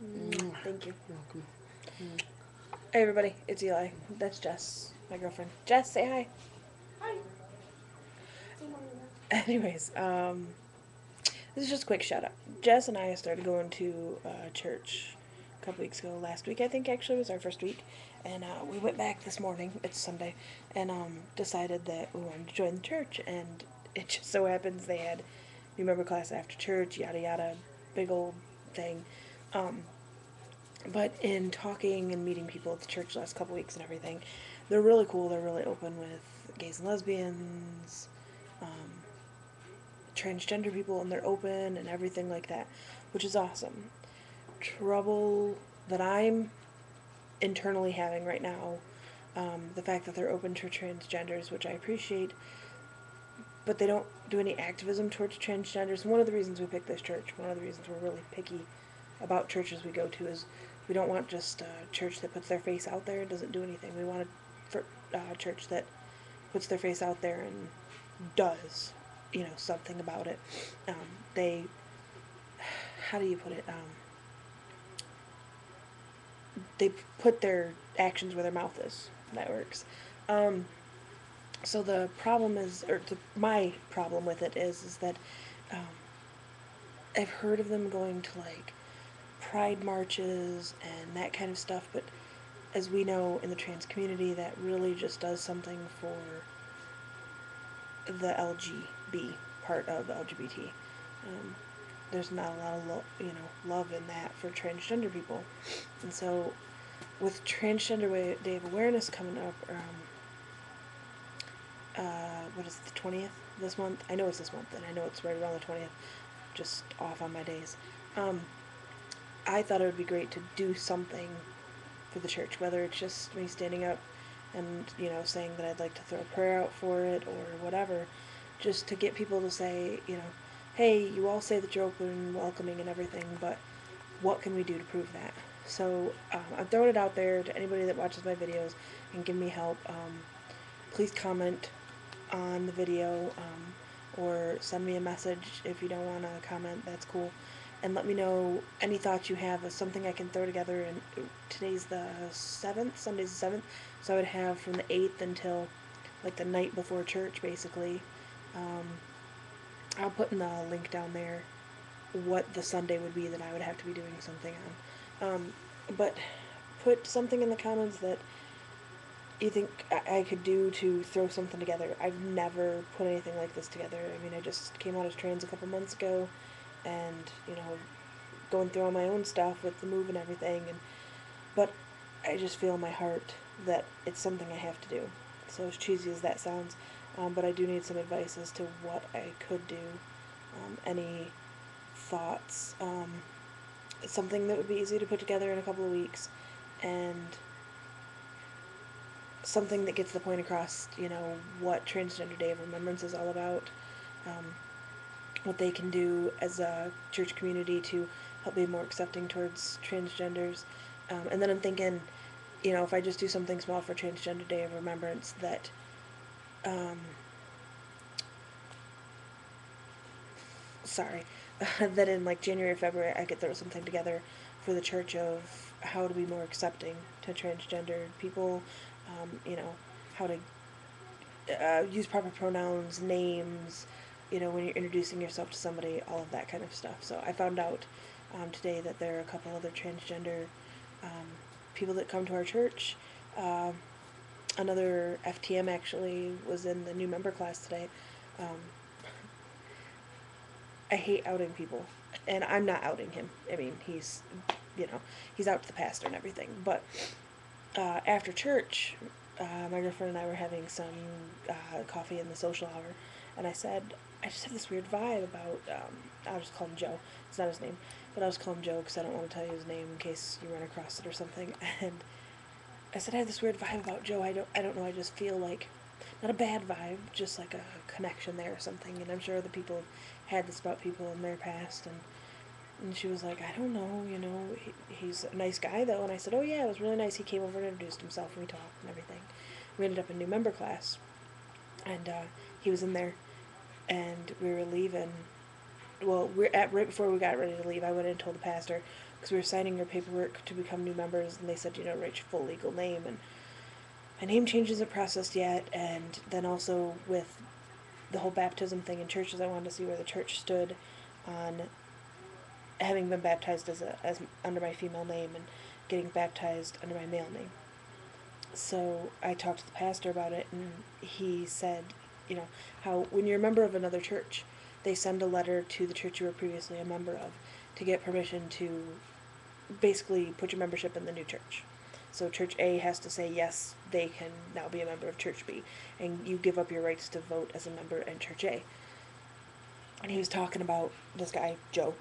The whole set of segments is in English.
Thank you. You're welcome. Hey everybody, it's Eli. That's Jess, my girlfriend. Jess, say hi. Hi. Anyways, this is just a quick shout out. Jess and I started going to church a couple weeks ago. Last week, I think, actually, was our first week. And we went back this morning, it's Sunday, and decided that we wanted to join the church. And it just so happens they had remember class after church, yada yada, big old thing. Um, but in talking and meeting people at the church the last couple weeks and everything, they're really cool. They're really open with gays and lesbians, um, transgender people, and they're open and everything like that, which is awesome. Trouble that I'm internally having right now, the fact that they're open to transgenders, which I appreciate, but they don't do any activism towards transgenders. And one of the reasons we picked this church, one of the reasons we're really picky about churches we go to, is we don't want just a church that puts their face out there and doesn't do anything. We want a church that puts their face out there and does, something about it. They, how do you put it? They put their actions where their mouth is. That works. Um, so the problem is, my problem with it is that um, I've heard of them going to like pride marches and that kind of stuff, but as we know in the trans community, that really just does something for the LGB part of the LGBT. Um, there's not a lot of love in that for transgender people, and so with Transgender Day of Awareness coming up, what is it, the 20th this month? I know it's this month, and I know it's right around the 20th. Just off on my days. Um, I thought it would be great to do something for the church, whether it's just me standing up and saying that I'd like to throw a prayer out for it or whatever, just to get people to say, hey, you all say that you're open and welcoming and everything, but what can we do to prove that? So I'm throwing it out there to anybody that watches my videos and give me help. Please comment on the video, or send me a message if you don't want to comment. That's cool. And let me know any thoughts you have of something I can throw together. And today's the 7th, Sunday's the 7th, so I would have from the 8th until like the night before church, basically. Um, I'll put in the link down there what the Sunday would be that I would have to be doing something on. But put something in the comments that you think I could do to throw something together. I've never put anything like this together. I mean, I just came out as trans a couple months ago, and going through all my own stuff with the move and everything, but I just feel in my heart that it's something I have to do. So as cheesy as that sounds, but I do need some advice as to what I could do. Any thoughts? Something that would be easy to put together in a couple of weeks, and something that gets the point across, what Transgender Day of Remembrance is all about, um, what they can do as a church community to help be more accepting towards transgenders. And then I'm thinking, if I just do something small for Transgender Day of Remembrance, that um, sorry, that in like January, February, I could throw something together for the church of how to be more accepting to transgender people, how to use proper pronouns, names, when you're introducing yourself to somebody, all of that kind of stuff. So I found out today that there are a couple other transgender um, people that come to our church. Uh, Another FTM actually was in the new member class today. Um, I hate outing people, and I'm not outing him. I mean, you know, he's out to the pastor and everything. But after church, my girlfriend and I were having some coffee in the social hour, and I said, I just have this weird vibe about. I'll just call him Joe. It's not his name, but I'll just call him Joe because I don't want to tell you his name in case you run across it or something. And I said I have this weird vibe about Joe. I don't know. I just feel like not a bad vibe, just like a connection there or something. And I'm sure other people have had this about people in their past. And she was like, I don't know, he's a nice guy though. And I said, oh yeah, it was really nice. He came over and introduced himself and we talked and everything. We ended up in new member class, and he was in there, and we were leaving, well, right before we got ready to leave, I went in and told the pastor, because we were signing our paperwork to become new members, and they said, write your full legal name, and my name change isn't processed yet, and then also with the whole baptism thing in churches, I wanted to see where the church stood on having been baptized as under my female name and getting baptized under my male name. So I talked to the pastor about it, and he said, how when you're a member of another church, they send a letter to the church you were previously a member of to get permission to basically put your membership in the new church. So Church A has to say yes, they can now be a member of Church B, and you give up your rights to vote as a member in Church A. And he was talking about this guy Joe,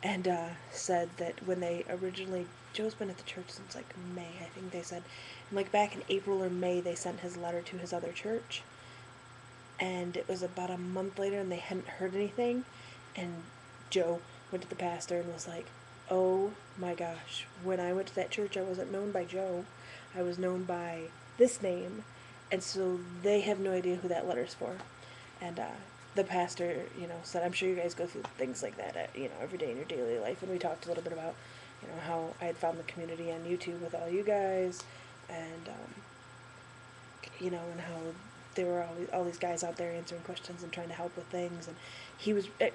and said that when they originally, Joe's been at the church since like May, I think they said, and like back in April or May they sent his letter to his other church, and it was about a month later and they hadn't heard anything, and Joe went to the pastor and was like, oh my gosh, when I went to that church I wasn't known by Joe, I was known by this name, and so they have no idea who that letter's for. And the pastor, said, I'm sure you guys go through things like that, every day in your daily life. And we talked a little bit about, how I had found the community on YouTube with all you guys, and and how there were all these guys out there answering questions and trying to help with things. And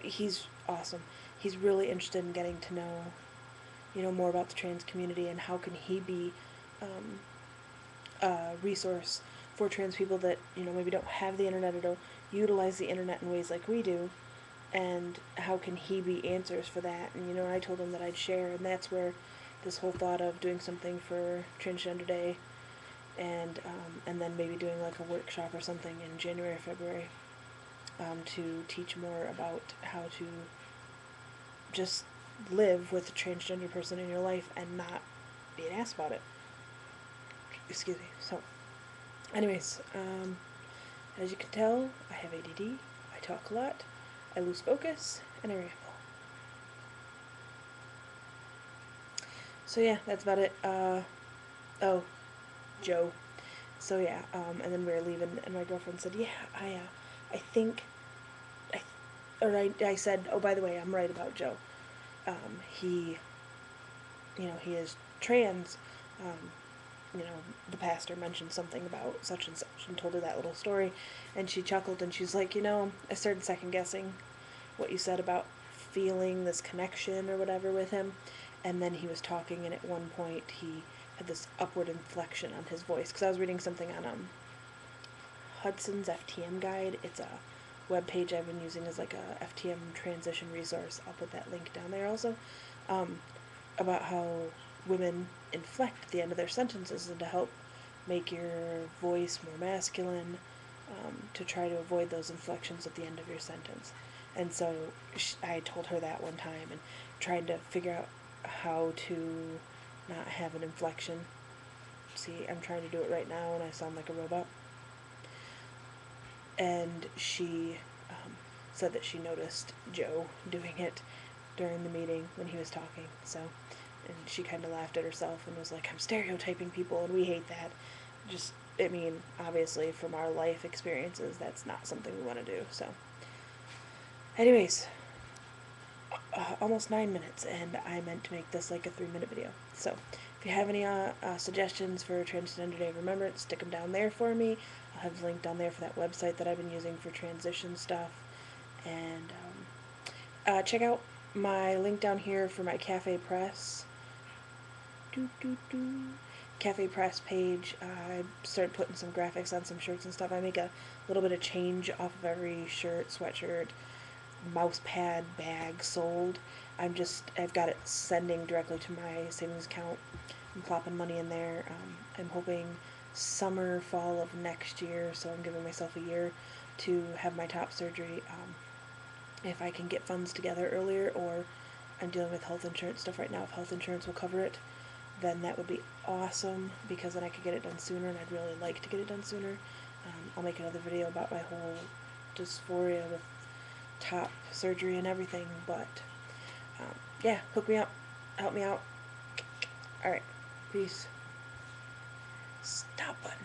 he's awesome. He's really interested in getting to know, more about the trans community and how can he be a resource for trans people that, maybe don't have the internet or don't utilize the internet in ways like we do, and how can he be answers for that. And I told him that I'd share, and that's where this whole thought of doing something for Transgender Day, and then maybe doing like a workshop or something in January or February, to teach more about how to just live with a transgender person in your life and not be an ass about it. Excuse me. So, anyways, as you can tell, I have ADD, I talk a lot, I lose focus, and I ramble. So yeah, that's about it. Oh, Joe. So yeah, and then we were leaving, and my girlfriend said, yeah, I think, I said, oh, by the way, I'm right about Joe. He, he is trans. Um, the pastor mentioned something about such and such and told her that little story, and she chuckled and she's like, I started second guessing what you said about feeling this connection or whatever with him. And then he was talking, and at one point he had this upward inflection on his voice, because I was reading something on Hudson's FTM guide. It's a web page I've been using as like a FTM transition resource. I'll put that link down there also, about how women inflect at the end of their sentences, and to help make your voice more masculine, to try to avoid those inflections at the end of your sentence. And so I told her that one time, and tried to figure out how to not have an inflection. See, I'm trying to do it right now and I sound like a robot. And she said that she noticed Joe doing it during the meeting when he was talking. So, and she kind of laughed at herself and was like, I'm stereotyping people and we hate that. Just, obviously from our life experiences, that's not something we want to do. So, anyways, almost 9 minutes, and I meant to make this like a 3-minute video. So, if you have any suggestions for Transgender Day of Remembrance, stick them down there for me. I'll have the link down there for that website that I've been using for transition stuff. And check out my link down here for my Cafe Press. Cafe Press page. I started putting some graphics on some shirts and stuff. I make a little bit of change off of every shirt, sweatshirt, mouse pad, bag sold. I've got it sending directly to my savings account. I'm plopping money in there. I'm hoping summer, fall of next year, so I'm giving myself a year to have my top surgery. If I can get funds together earlier, or I'm dealing with health insurance stuff right now, if health insurance will cover it, then that would be awesome, because then I could get it done sooner, and I'd really like to get it done sooner. I'll make another video about my whole dysphoria with top surgery and everything, but yeah, hook me up, help me out. Alright, peace. Stop button.